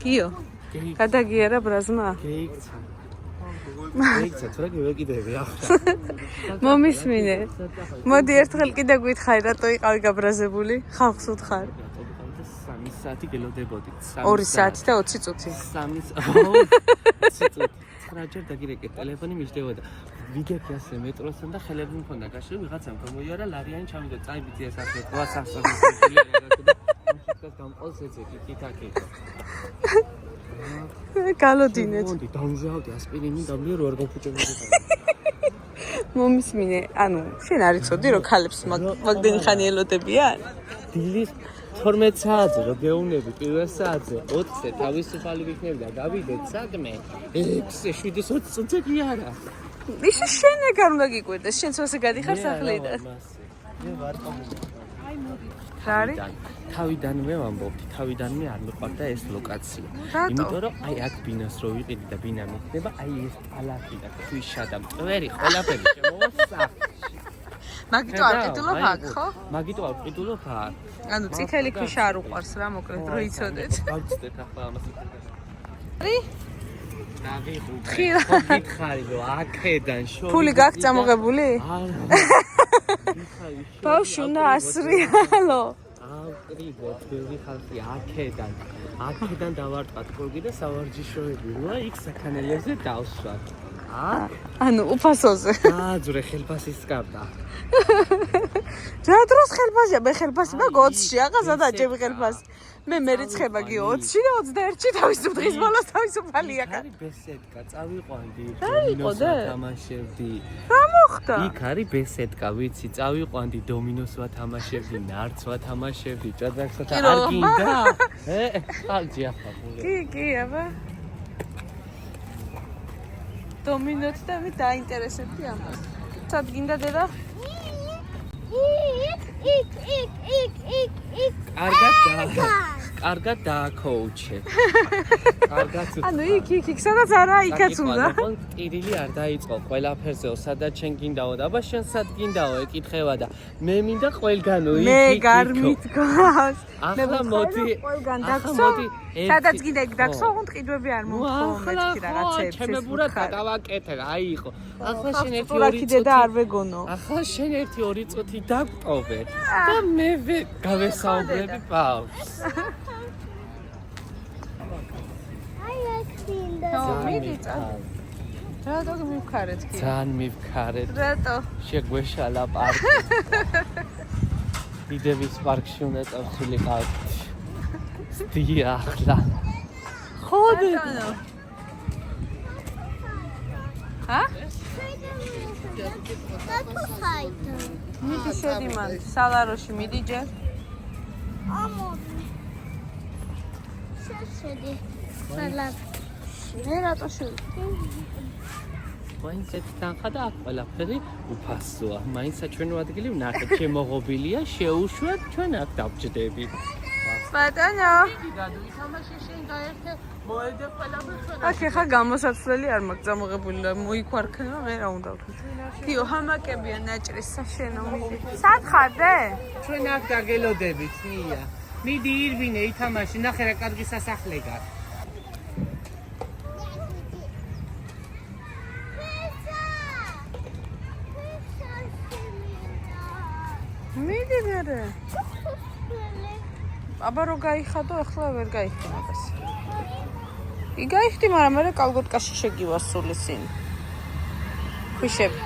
გიო გადაგიარა ბრაზმა გეიქცა თუ რა გევეკიდები ახლა მომისმინე მოდი ერთხელ კიდე გითხარი რატო იყავი გაბრაზებული ხალხს უთხარ 3 საათი გელოდებოდი 2 საათი და 20 წუთი 3 წუთი 9 ჯერ დაგირეკე ტელეფონი მიშდებოდა ვიგებდი ასე მეტროსთან და ხელები მქონდა გაშლი ვიღაცამ გამოიარა ლარიანი ჩამიდო წაიბიცი ეს ახლა თქვა სასწრაფო გამყოლს ეცე კიკაკი გალოდინეთ მოდი დამჟავდი ასპირინი დაბლიო რო არ გაფუჭებოდი მომისმინე ანუ შენ არ იცოდი რომ ქალებს მაგდენი ხანი ელოდებიან დილის 12 საათზე რო გეუნები პირველ საათზე 20-ზე თავისუფალი ვიქნები და გავიდეთ საქმე 6-ზე 7-ზე 20 წუთი კი არა ის შენ ეგარ უნდა გიკვირდეს შენც ასე გადიხარ სახლიდან მე ვარ კომუნი რა არის თავიდანვე ვამბობდი თავიდანვე არ მიყვარდა ეს ლოკაცია იმიტომ რომ აი აქ ბინას რო ვიყიდი და ბინა მიხდება აი ეს ტალახი და ქვიშა და მტვერი ყველაფერი შემოვასახ მაგიტო არ ყიდულობ აქ ხო მაგიტო არ ყიდულობ აქ ანუ წითელი ქვიშა არ უყვარს რა მოკლედ რო იცოდეთ გავწდეთ ახლა ამას რი ხირა გითხარი რომ აქედან შორი ფული გაქვს წამოღებული არა ბავშვი უნდა ასრიალო ავკრიბო თქვენი ხალხი აქედან დავარტყათ კოლგი და სავარჯიშოები რა იქ საქანელებზე დავსვათ ანუ უფასოზე აძრე ხელფასის სკარდა რა დროს ხელფასია მე ხელფასი მაგ 20-ში აღაზა დაჭები ხელფასი მე მერიცხება გი 20-ში და 21-ში თავისუფ დღის ბოლოს თავისუფალია კა არის ბესედკა წავიყვანდი დომინოს ვათამაშებდი რა მოხდა იქ არის ბესედკა ვიცი წავიყვანდი დომინოს ვათამაშებდი ნარც ვათამაშებდი ჭადრაკსა და არ გინდა ხალჯი ახლა კი აბა დომინოც და მე დაინტერესებდი ამას სად გინდა დედა კარგად დააკოუჩე. ანუ იქ სადაც არა იქაც უნდა. ტირილი არ დაიწყო ყველაფერზეო, სადაც შენ გინდაო და აბა შენ სად გინდაო ეკითხება და მე მინდა ყველგანო იქ. მე გარმიდგას. ახლა მოდი ყველგან დაგსო. სადაც გინდა იქ დაგსო, ოღონდ ყიდვები არ მომხო მეთქი რაღაცებს. ჩემებურად გადავაკეთე, აი იყო. ახლა შენ 1-2 წუთი და არ ვეგონო. ახლა შენ 1-2 წუთი დაგტოვე და მე გავესაუბრები ბავშვს. მიდიწა. რატო მივქარეთ კი? ძალიან მივქარეთ. რატო? შეგვეშალა პარკი. დიდების პარკში უნდა წავსულიყავ. სტია ახლა. ხოდე. ჰა? მიდი შედი მან სალაროში მიდი ჯერ. ამოდი. შედი. სალაროში. მე რატო შევიდე? მაინც ეთქანხა და აქ ყველაფერი უფასოა. მაინც საჩვენო ადგილი ვნახეთ, შემოღობილია, შეუშვათ, ჩვენ აქ დავჭდები. ბატონო. ითამაშე შენ გაერთე, მოედე ყველაფერი ჩვენ. აქ ხა გამოსაცვლელი არ მაქვს წამოღებული და მოიქვარქნა, მე რა უნდა ვქნა. კიო, ჰამაკებია ნაჭრის საშენო მიდი. სად ხარდე? ჩვენ აქ დაგელოდებით, მია. მიდი ირვინე ითამაში, ნახე რა კარგი სასახლე გაქვს. მიდი მერე. აბა რო გაიხადო, ახლა ვერ გაიხდინა ეს. კი გაიხდი, მაგრამ მე კალგოტკაში შეგივასული სინ. ქვიშები.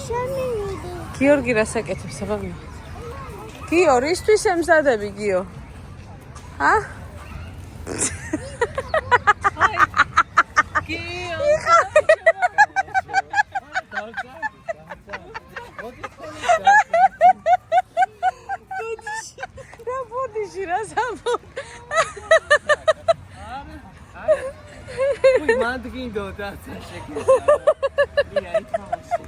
შემივიდე. გიორგი რას აკეთებს აბა? გიო, რისთვის ემზადები გიო? ჰა? გიო. ბოდიში რა სამო. უი მანდგინდო და შეკიდა. მია ითამაში.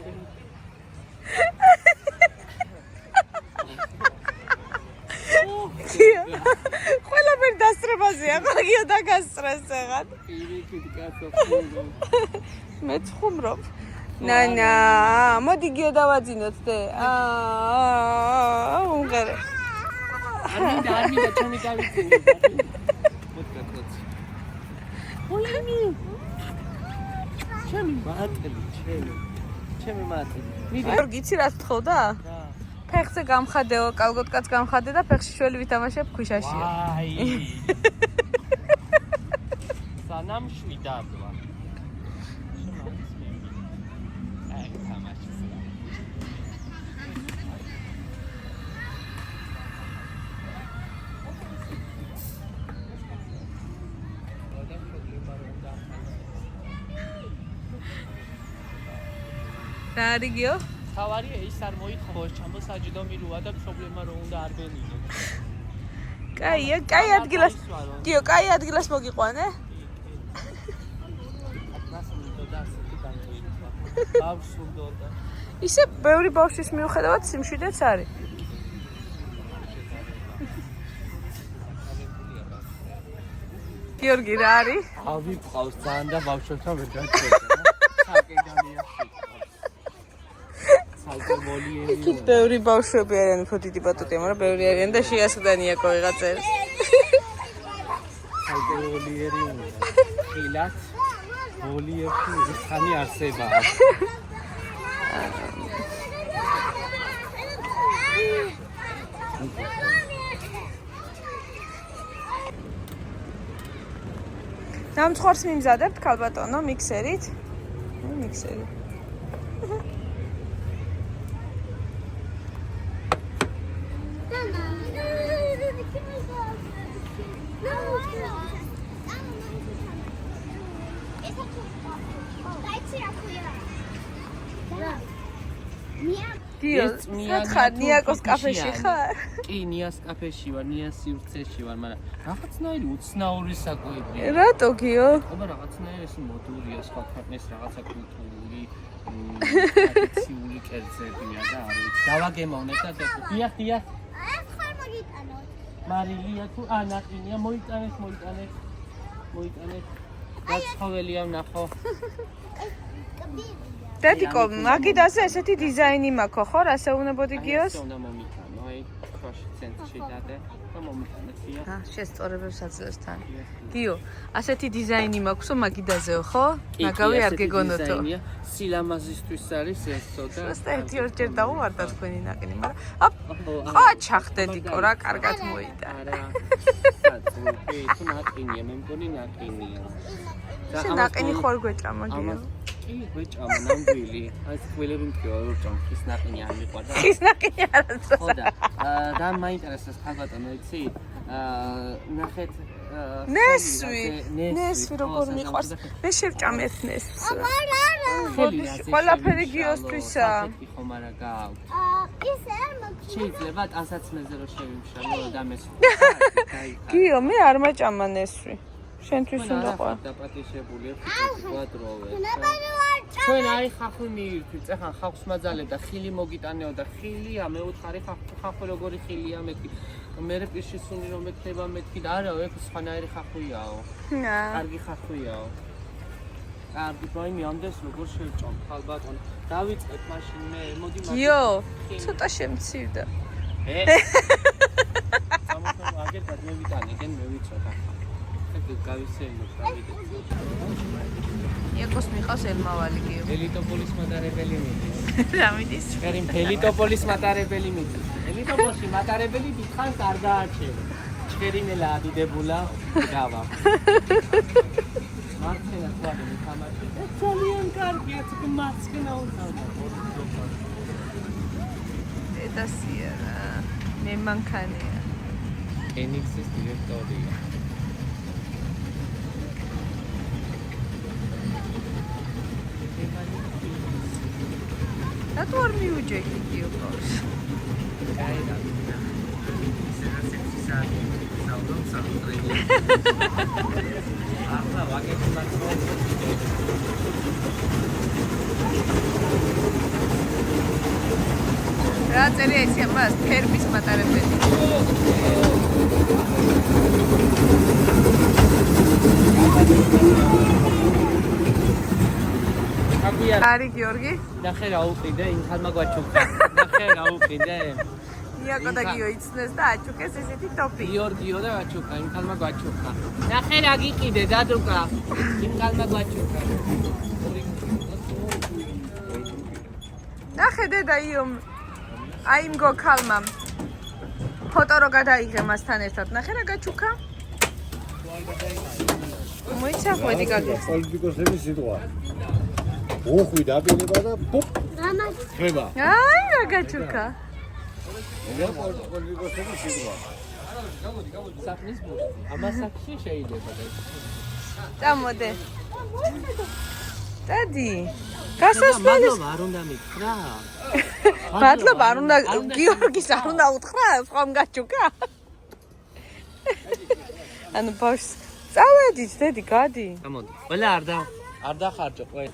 ყველაფერი დასწრებაზეა, მაგიო დაგასწრეს ეგად. პირიქით კაცო. მე ცხუმრობ. ნანა, მოდი გიო დავაძინოთ დე. უმღერე. არ მინდა ჩემი გავიწინე. მოდკა კოცი. ოლენი. ჩემი მატელი, ჩემი მატელი. გიორგი, იცი რას თხოვდა? ფეხზე გამხადეო, კალგოტკაც გამხადე და ფეხში შველი ვითამაშებ ქვიშაში. აი. სანამ შვიდაბლა. აი, თამაშის. რა არის გიო? თავარი ის არ მოითხოვოს, ჩამოსაჯდო მილუა და პრობლემა რო უნდა არ ბენინო. კაია, კაი ადგილას. გიო, კაი ადგილას მოგიყვანე? ბავშვუნდოდა. ისე ბევრი ბავშვის მიუხედავად სიმშვიდეც არის. გიორგი, რა არის? ავი ყავს ძალიან და ბავშვებთან ვერ გაჩერდა. საკენდანიაში. საიდმოლიერი. იქ ბევრი ბავშვები არიან, უფრო დიდი ბატუტია, მაგრამ ბევრი არიან და შეასდანია ყოიღაცებს. საიდმოლიერი. ხილათ ვოლიებში ხანი არსებაა. დამცხვარს მიმზადებთ ქალბატონო მიქსერით? მიქსერით. გიო, ხარ ნიაკოს კაფეში ხარ? კი, ნიას კაფეში ვარ, ნიას სივრცეში ვარ, მაგრამ რაღაცნაირი უცნაური საკვებია. რატო გიო? აბა რაღაცნაირი ეს მოდურია, სხვა ქვეყნის რაღაცა კულტურული, ტრადიციული კერძებია და არ ვიცი. დავაგემოვნებ და დიახ. ეს ხარ მოგიტანოთ. მარილია თუ ანაყინია, მოიტანეთ. გაცხოველია ვნახო. დედიკო, მაგიდაზე ესეთი დიზაინი მაქვს, ხო? რა შეუნებოდი გიოს? უნდა მომიტანო, აი, ქვაში ცენტრში დადე და მომიტანეთია. შესწორებებს აძლევს თან. გიო, ასეთი დიზაინი მაქვსო მაგიდაზეო, ხო? ნაგავი არ გეგონოთო. სილამაზისთვის არის ესო და просто ერთი-ორჯერ დაუმართა თქვენი ნაკინი, მაგრამ ყაჩახ დედიკო, რა კარგად მოიდა. არა. თუ ნაკინია, მე მგონი ნაკინია. შენ ნაკინი ხوار გვეჭამა გიო. კი, გვეჭამა ნამდვილი. აი, ხვილები მქიო, რო ჭამ ხის ნაკინი არ მიყვარდა. ხის ნაკინი არაცა. ხო და მაინტერესებს ქალბატონო, იცი? ნახეთ ნესვი როგორ მიყვარს. მე შევჭამ ერთ ნესვს. ხელი ყველაფერი გიოსთვისა. ხომ არა გააქვს. ის არ მაქვს. შეიძლება ტანსაცმელზე რო შევიმშალო და მეს. გიო, მე არ მაჭამა ნესვი. შენთვის უნდა ყვა. დაპატიშებული კვადროვე. ჩვენ აი ხახვი მიირთვით, ეხლა ხახს მაძალებ და ხილი მოგიტანეო და ხილია, მე უთხარი ხახვი როგორი ხილია მეთქი. მე პირში სუნი რომ მექნება მეთქი და არა, ეგ სხვანაირი ხახვიაო. კარგი ხახვიაო. კარგი, პროიმი ამდეს როგორ შევჭამ ხალბატონ. დავიწყეთ მაშინ მე, მოდი მაგ. გიო, ცოტა შემცირდა. სამოხო აგერად მე ვიტანე, გენ მე ვიცოდა. ეგ გავისეინო დავიდეთ. ეკოს მიყავს ელმავალი გიო. ელიტოპოლის მატარებელი მიდის. რა მიდის? ხერი ელიტოპოლის მატარებელი მიდის. ელიტოპოლში მატარებელი დიდხანს არ გაარჩევა. ჩხერინელა ადიდებულა გავა. მარცხენა ხვადები თამაში. ძალიან კარგია, თქო მარცხენა უნდა. ედასია რა. მე მანქანია. ენიქსის დირექტორია. რატო არ მიუჯექი გიო ყავს? გაიდა. ახლა ვაკეთებ მაგას. რა წერია ის ამას ფერმის მატარებელი. აკუია. არი გიორგი? ნახე რა უყიდე, იმ ხალმა გვაჩუქა. ნახე რა უყიდე. იაკო და გიო იცნეს და აჩუკეს ესეთი ტოპი. გიორგიო და აჩუკა, იმ ხალმა გვაჩუკა. ნახე რა გიყიდე დადუკა. იმ ხალმა გვაჩუკა. ნახე დედა იომ აი იმ გოქალმა ფოტო რო გადაიღე მასთან ერთად. ნახე რა გაჩუკა. მოიცახვედი გაგე. პოლიტიკოსების სიტყვა. უხვი დაბინება და პოპ რამაც ხება. აი რა გაჩუკა. ეს პოლიტიკოსების სიტყვა. საქმის ბურთი. ამას საქმე შეიძლება და წამოდე. დადი. გასასვლელი. მადლობა არ უნდა მითხრა. მადლობა არ უნდა გიორგის არ უნდა უთხრა სხვამ გაჩუკა. ანუ ბავშვს წავედით დედი გადი. გამოდი. ყველა არ დახარჯო ყველა.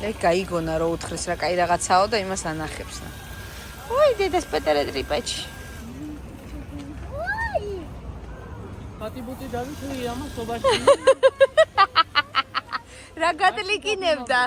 ეგ გაიგონა რო უთხრეს რა კაი რაღაცაო და იმას ანახებს. ოი დედას პეტერე ტრიპაჩი. პატიბუტი დავითვი ამას სობაში. რა გადლიკინებდა.